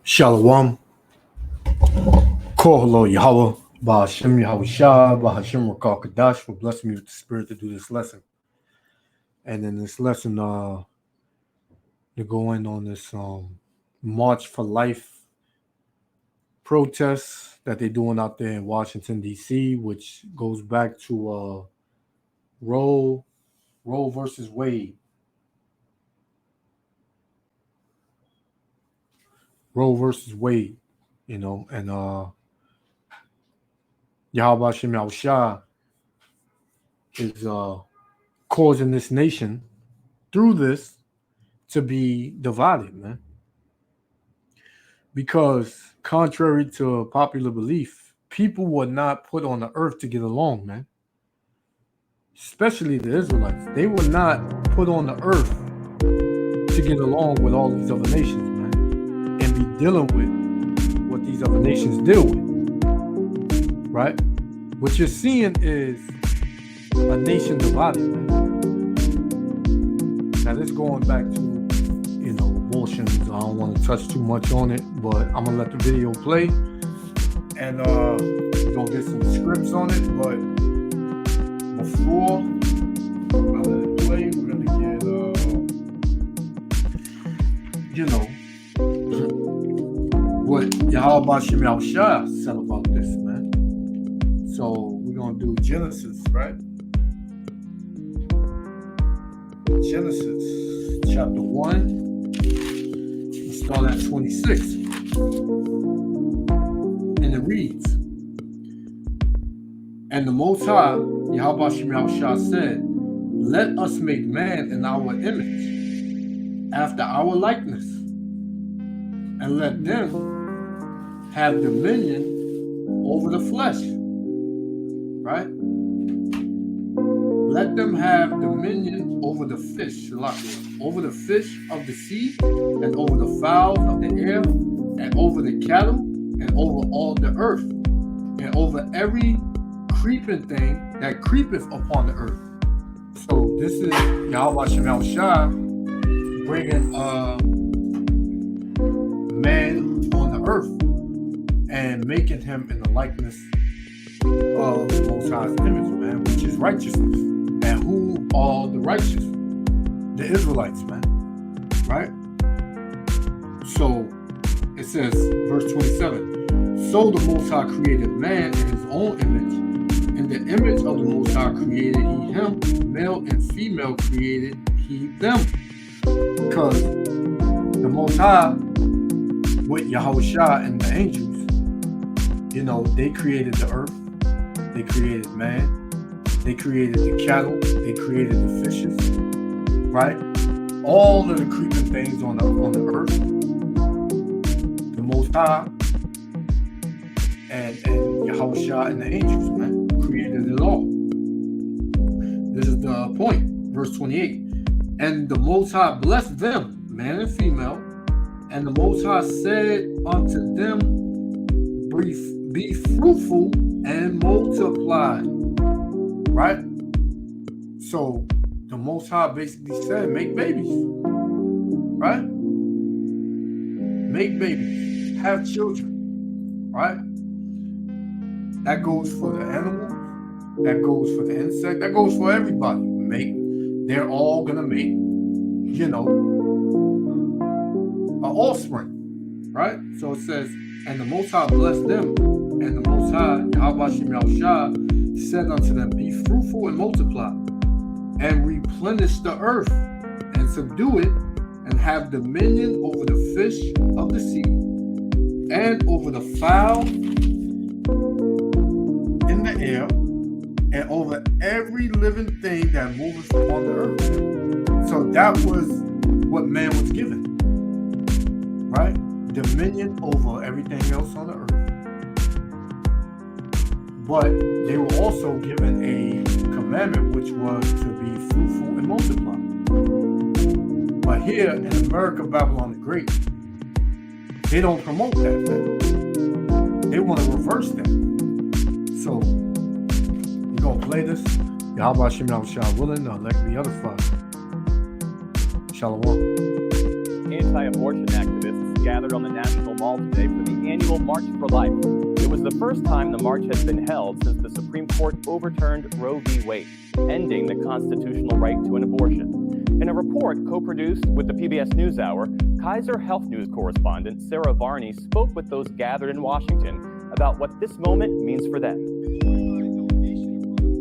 Shalom, Kohalo Yahweh, Bahashem Yahweh Shah, Bahashem Rakal Kadash for blessing me with the spirit to do this lesson. And in this lesson, they're going on this March for Life protests that they're doing out there in Washington, D.C., which goes back to Roe versus Wade. Roe versus Wade, and Yahweh Shem Yahweh Shah is causing this nation through this to be divided, man. Because contrary to popular belief, people were not put on the earth to get along, man. Especially the Israelites. They were not put on the earth to get along with all these other nations, man, and be dealing with what these other nations deal with, right? What you're seeing is a nation divided, man. Now, this going back to, abortions. I don't want to touch too much on it, but I'm going to let the video play, and we're going to get some scripts on it, but before I let it play, we're going to get, what Yahweh Shem Yahweh Shah said about this, man. So we're going to do Genesis, right? Genesis chapter 1. Start at 26. And it reads, and the Most High, Yahweh Shem Yahweh Shah said, let us make man in our image, after our likeness, and let them have dominion over the flesh. Right? Let them have dominion over the fish, over the fish of the sea, and over the fowls of the air, and over the cattle, and over all the earth, and over every creeping thing that creepeth upon the earth. So this is Yahweh Shem Yahweh Shah bringing man on the earth and making him in the likeness of the Most High's image, man, which is righteousness. And who are the righteous? The Israelites, man. Right? So it says, verse 27, so the Most High created man in his own image. In the image of the Most High created he him, male and female created he them. Because the Most High, with Yahweh Shah and the angels, they created the earth, they created man, they created the cattle, they created the fishes, right? All of the creeping things on the earth. The Most High and Yahweh Shah and the angels, man, created it all. This is the point, verse 28. And the Most High blessed them, man and female, and the Most High said unto them, be fruitful and multiply. Right? So the Most High basically said, make babies. Right? Make babies. Have children. Right? That goes for the animals. That goes for the insect. That goes for everybody. They're all going to make, an offspring. Right? So it says, and the Most High blessed them. And the Most High, Yahweh Shem Yahweh Shah, said unto them, be fruitful and multiply, and replenish the earth, and subdue it, and have dominion over the fish of the sea, and over the fowl in the air, and over every living thing that moveth upon the earth. So that was what man was given, right? Dominion over everything else on the earth. But they were also given a commandment, which was to be fruitful and multiply. But here in America, Babylon the Great, they don't promote that, man. They want to reverse that. So we're going to play this. Yahweh Shem Yahweh Shah willing, elect the other five. Shalom. Anti-abortion activists gathered on the National Mall today for the annual March for Life. It was the first time the march has been held since the Supreme Court overturned Roe v. Wade, ending the constitutional right to an abortion. In a report co-produced with the PBS NewsHour, Kaiser Health News correspondent Sarah Varney spoke with those gathered in Washington about what this moment means for them.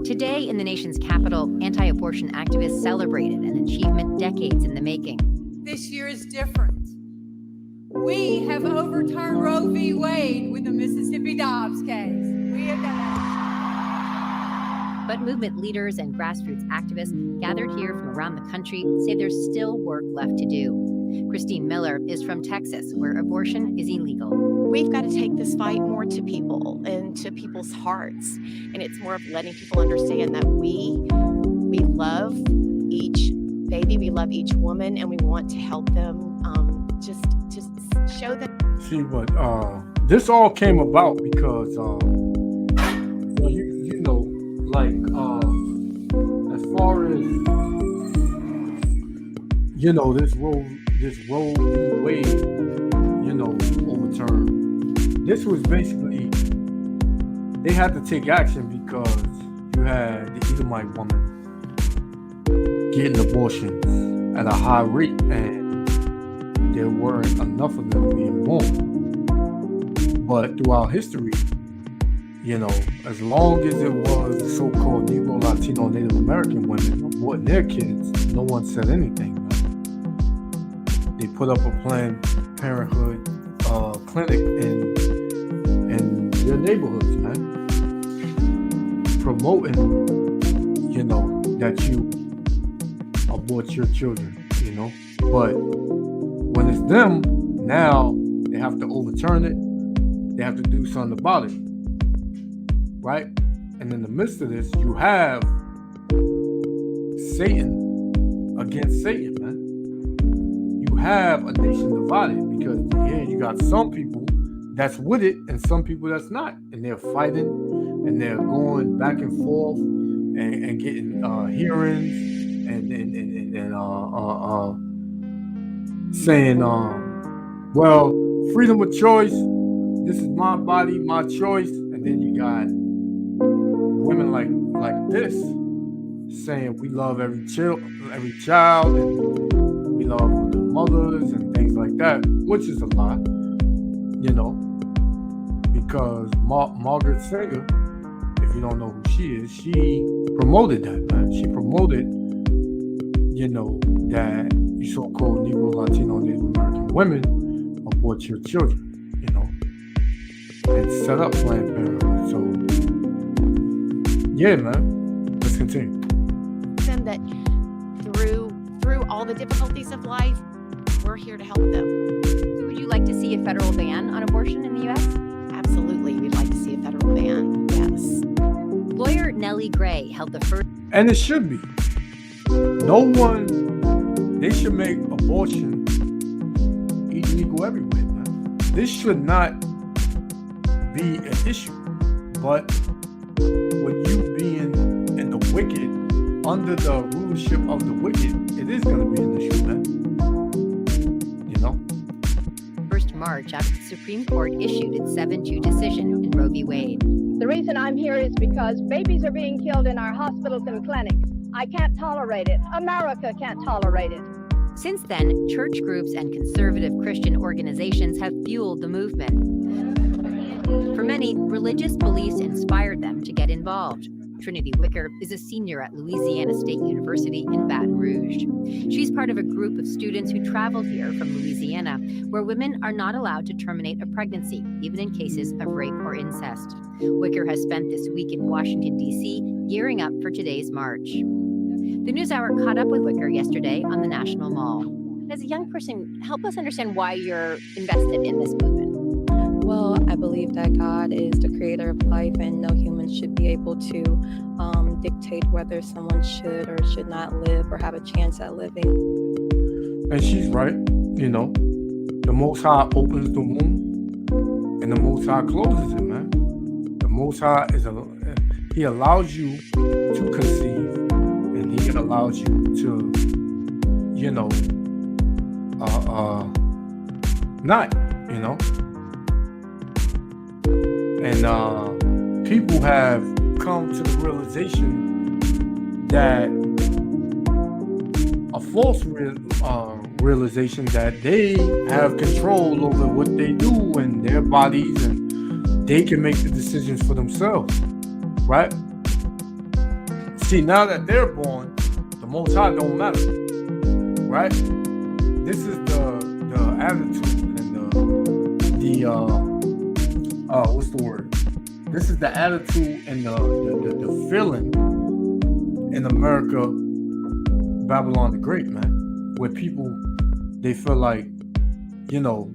Today in the nation's capital, anti-abortion activists celebrated an achievement decades in the making. This year is different. We have overturned Roe v. Wade with the Mississippi Dobbs case. We have done it. But movement leaders and grassroots activists gathered here from around the country say there's still work left to do. Christine Miller is from Texas, where abortion is illegal. We've got to take this fight more to people and to people's hearts. And it's more of letting people understand that we love each baby, we love each woman, and we want to help them just show them. See, but this all came about because, you know, like, as far as, you know, this Roe v. Wade, you know, overturned. This was basically, they had to take action because you had the Edomite woman getting abortions at a high rate, and there weren't enough of them being born. But throughout history, you know, as long as it was the so-called Negro, Latino, Native American women aborting their kids, no one said anything. They put up a Planned Parenthood clinic in their neighborhoods, man, promoting, you know, that you abort your children, you know. But when it's them, now they have to overturn it. They have to do something about it, right? And in the midst of this, you have Satan against Satan, man. You have a nation divided because here you got some people that's with it and some people that's not, and they're fighting and they're going back and forth and getting hearings and saying, well, freedom of choice. This is my body, my choice. And then you got women like this saying we love every child, and we love the mothers and things like that, which is a lie, you know, because Margaret Sanger, if you don't know who she is, she promoted that, man. She promoted, you know, that you so-called Negro, Latino, Native American women abort your children, you know, and set up Planned Parenthood. So, yeah, man, let's continue. Them that through all the difficulties of life, we're here to help them. So would you like to see a federal ban on abortion in the U.S.? Absolutely, we'd like to see a federal ban, yes. Lawyer Nellie Gray held the first... And it should be. They should make abortion illegal everywhere, man. This should not be an issue. But with you being in the wicked, under the rulership of the wicked, it is going to be an issue, man. You know? First March after the Supreme Court issued its 7-2 decision in Roe v. Wade. The reason I'm here is because babies are being killed in our hospitals and clinics. I can't tolerate it. America can't tolerate it. Since then, church groups and conservative Christian organizations have fueled the movement. For many, religious beliefs inspired them to get involved. Trinity Wicker is a senior at Louisiana State University in Baton Rouge. She's part of a group of students who traveled here from Louisiana, where women are not allowed to terminate a pregnancy, even in cases of rape or incest. Wicker has spent this week in Washington, D.C., gearing up for today's march. The NewsHour caught up with Wicker yesterday on the National Mall. As a young person, help us understand why you're invested in this movement. Well, I believe that God is the creator of life and no human should be able to dictate whether someone should or should not live or have a chance at living. And she's right, you know. The Most High opens the womb and the Most High closes it, man. The Most High He allows you to conceive and He allows you to, you know, not, you know. And people have come to the realization that a false realization that they have control over what they do and their bodies, and they can make the decisions for themselves, right? See, now that they're born, the Most High don't matter, right? This is the attitude and the what's the word? This is the attitude and the feeling in America, Babylon the Great, man, where people, they feel like, you know,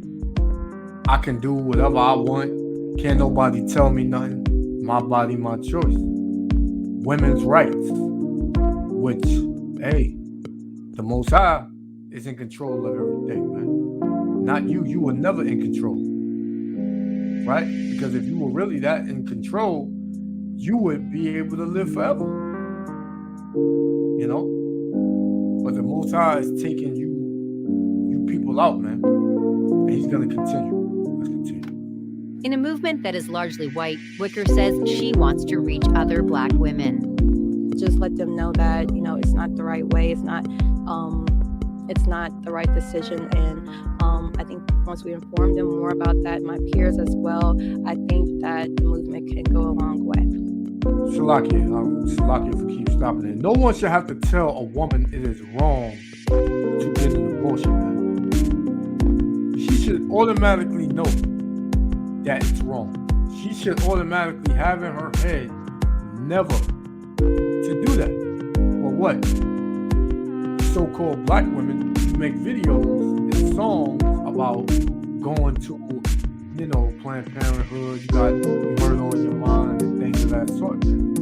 I can do whatever I want. Can't nobody tell me nothing. My body, my choice. Women's rights, which, hey, the Most High is in control of everything, man. Not you. You were never in control, right? Because if you were really that in control, you would be able to live forever, you know? But the Most High is taking you people out, man. And he's going to continue. Let's continue. In a movement that is largely white, Wicker says she wants to reach other Black women. Just let them know that, you know, it's not the right way. It's not the right decision. And I think once we inform them more about that, my peers as well, I think that the movement can go a long way. Shalakia for keep stopping it. No one should have to tell a woman it is wrong to get an abortion, man. She should automatically know that it's wrong. She should automatically have in her head never to do that. But what? So-called Black women make videos and songs about going to, you know, Planned Parenthood. You got murder on your mind and things of that sort, man.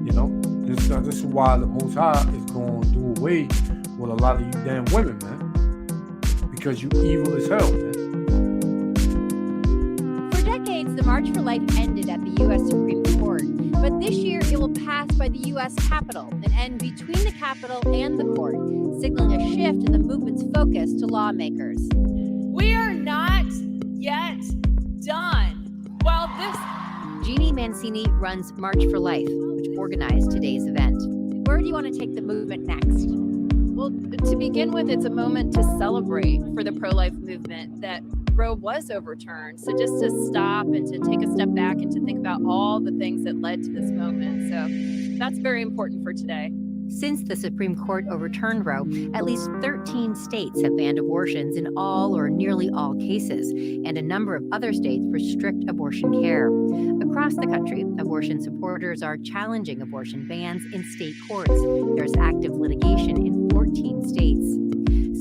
You know, this is why the Most High is going to do away with a lot of you damn women, man. Because you evil as hell, man. For decades, the March for Life ended at the U.S. Supreme Court. But this year, it will pass by the U.S. Capitol and end between the Capitol and the court, signaling a shift in the movement's focus to lawmakers. We are not yet done. While this... Jeannie Mancini runs March for Life, which organized today's event. Where do you want to take the movement next? Well, to begin with, it's a moment to celebrate for the pro-life movement that Roe was overturned. So just to stop and to take a step back and to think about all the things that led to this moment. So that's very important for today. Since the Supreme Court overturned Roe, at least 13 states have banned abortions in all or nearly all cases, and a number of other states restrict abortion care. Across the country, abortion supporters are challenging abortion bans in state courts. There's active litigation in 14 states.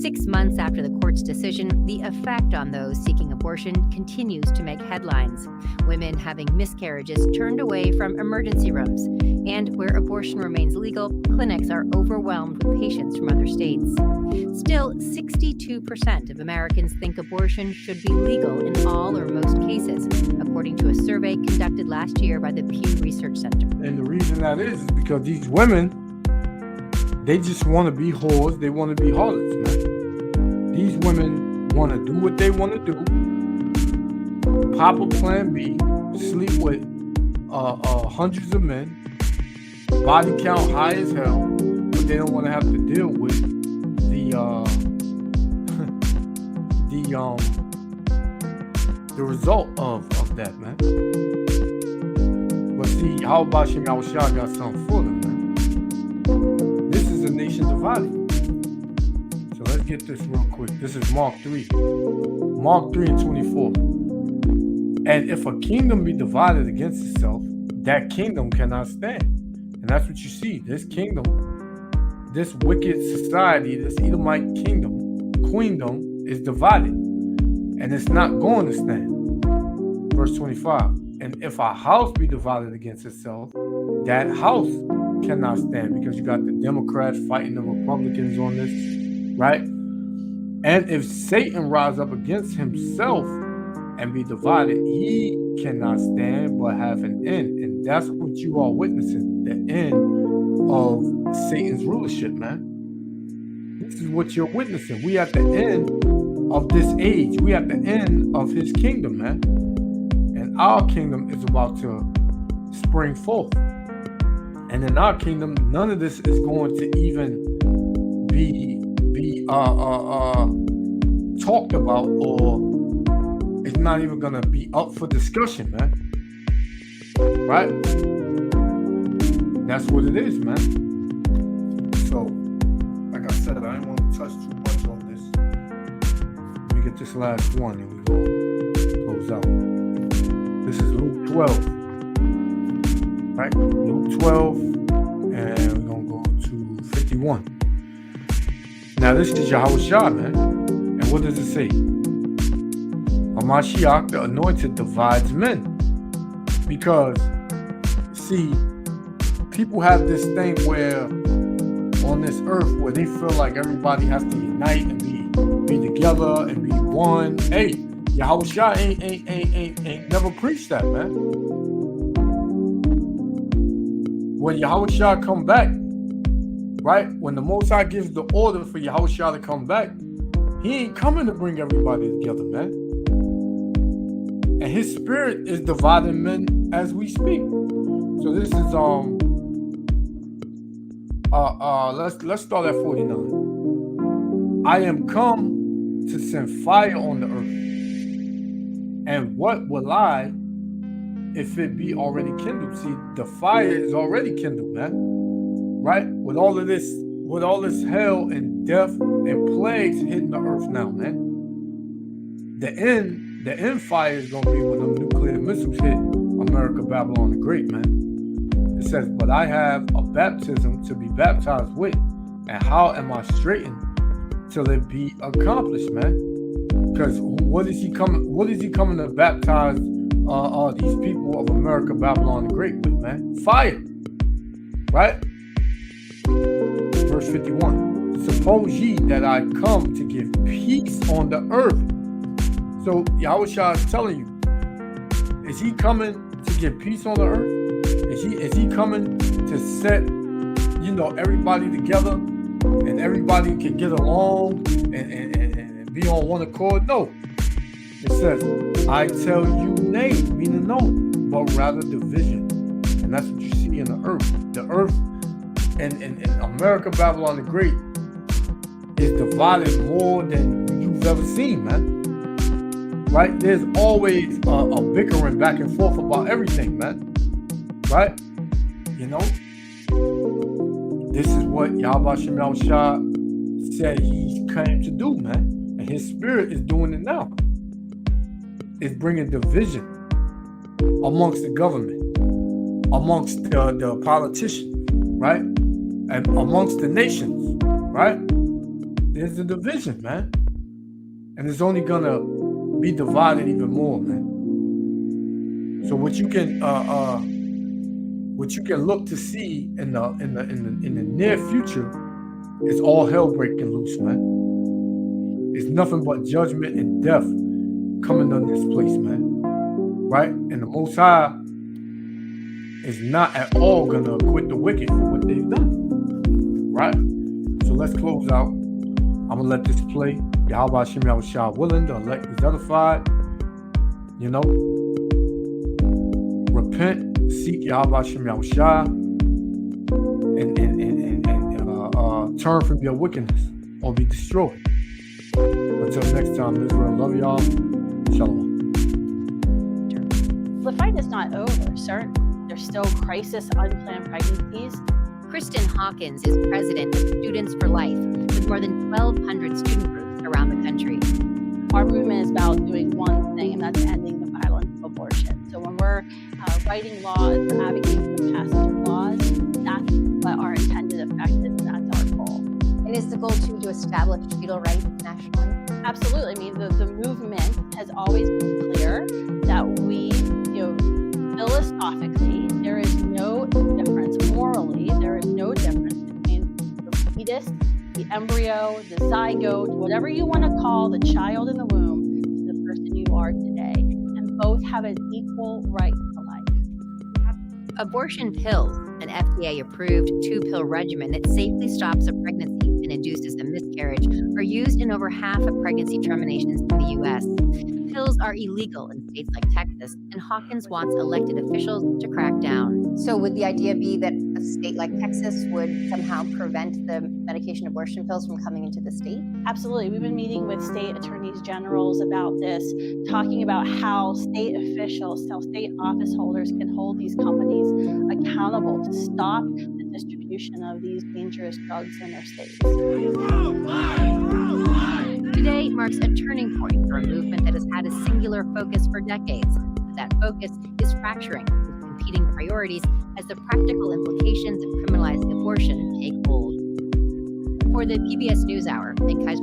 6 months after the court's decision, the effect on those seeking abortion continues to make headlines. Women having miscarriages turned away from emergency rooms. And where abortion remains legal, clinics are overwhelmed with patients from other states. Still, 62% of Americans think abortion should be legal in all or most cases, according to a survey conducted last year by the Pew Research Center. And the reason that is because these women, they just want to be whores. They want to be harlots, man. These women want to do what they want to do. Pop a plan B, sleep with hundreds of men, body count high as hell, but they don't want to have to deal with the result of that, man. But see, how about Shem Yahushua got something for them, man? This is a nation divided. So let's get this real quick. This is Mark 3. Mark 3 and 24. And if a kingdom be divided against itself, that kingdom cannot stand. And that's what you see. This kingdom, this wicked society, this Edomite queendom is divided. And it's not going to stand. Verse 25. And if a house be divided against itself, that house cannot stand, because you got the Democrats fighting the Republicans on this, right? And if Satan rise up against himself and be divided, he cannot stand but have an end. And that's what you are witnessing, the end of Satan's rulership, man. This is what you're witnessing. We at the end of this age. We at the end of his kingdom, man. And our kingdom is about to spring forth. And in our kingdom, none of this is going to even be talked about, or it's not even gonna be up for discussion, man. Right? That's what it is, man. So, like I said, I didn't want to touch too much on this. Let me get this last one and we're gonna close out. This is Luke 12. Right? Luke 12, and we're gonna go to 51. Now this is Yahushua, man. And what does it say? Hamashiach, the anointed, divides men. Because, see, people have this thing where on this earth where they feel like everybody has to unite and be together and be one. Hey, Yahushua ain't never preached that, man. When Yahushua come back, right? When the Most High gives the order for Yahushua to come back, he ain't coming to bring everybody together, man. And his spirit is dividing men as we speak. So this is let's start at 49. I am come to send fire on the earth. And what will I if it be already kindled? See, the fire is already kindled, man. Right? With all this hell and death and plagues hitting the earth now, man. The end fire is gonna be when them nuclear missiles hit America, Babylon the Great, man. It says, but I have a baptism to be baptized with, and how am I straightened till it be accomplished, man? Because what is he coming to baptize these people of America, Babylon the Great with, man? Fire, right? Verse 51. Suppose ye that I come to give peace on the earth. So Yahushua is telling you, is he coming to give peace on the earth? Is he coming to set, everybody together and everybody can get along and be on one accord? No. It says, I tell you nay, meaning no, but rather division. And that's what you see in the earth. The earth and America, Babylon the Great is divided more than you've ever seen, man. Right? There's always a bickering back and forth about everything, man. Right? This is what Yahweh Shem Yahushua said he came to do, man. And his spirit is doing it now. It's bringing division amongst the government, amongst the politicians, right? And amongst the nations, right? There's a division, man. And it's only gonna be divided even more, man. So what you can look to see in the near future is all hell breaking loose, man. It's nothing but judgment and death coming on this place, man. Right? And the Most High is not at all gonna acquit the wicked for what they've done. Right? So let's close out. I'm gonna let this play. Yahweh Shem Yahushua willing, the elect is edified. Repent, seek Yahweh Shem Yahushua, and turn from your wickedness or be destroyed. Until next time, Israel, love y'all. Shalom. The fight is not over, sir. There's still crisis unplanned pregnancies. Kristen Hawkins is president of Students for Life, with more than 1,200 student groups around the country. Our movement is about doing one thing, and that's ending the violence of abortion. So when we're writing laws, we're advocating for the passage of laws, that's what our intended effect is, and that's our goal. And is the goal to establish fetal rights nationally? Absolutely. I mean, the movement has always been clear that we, philosophically, there is no difference. Morally, there is no difference between the fetus, the embryo, the zygote, whatever you want to call the child in the womb, to the person you are today. And both have an equal right to life. Abortion pills, an FDA-approved 2-pill regimen that safely stops a pregnancy within a induces a miscarriage are used in over half of pregnancy terminations in the U.S. Pills are illegal in states like Texas, and Hawkins wants elected officials to crack down. So would the idea be that a state like Texas would somehow prevent the medication abortion pills from coming into the state? Absolutely. We've been meeting with state attorneys generals about this, talking about how state officials, how state office holders can hold these companies accountable to stop the distribution of these dangerous drugs in their states. Today marks a turning point for a movement that has had a singular focus for decades. But that focus is fracturing with competing priorities as the practical implications of criminalizing abortion take hold. For the PBS NewsHour in Kaiser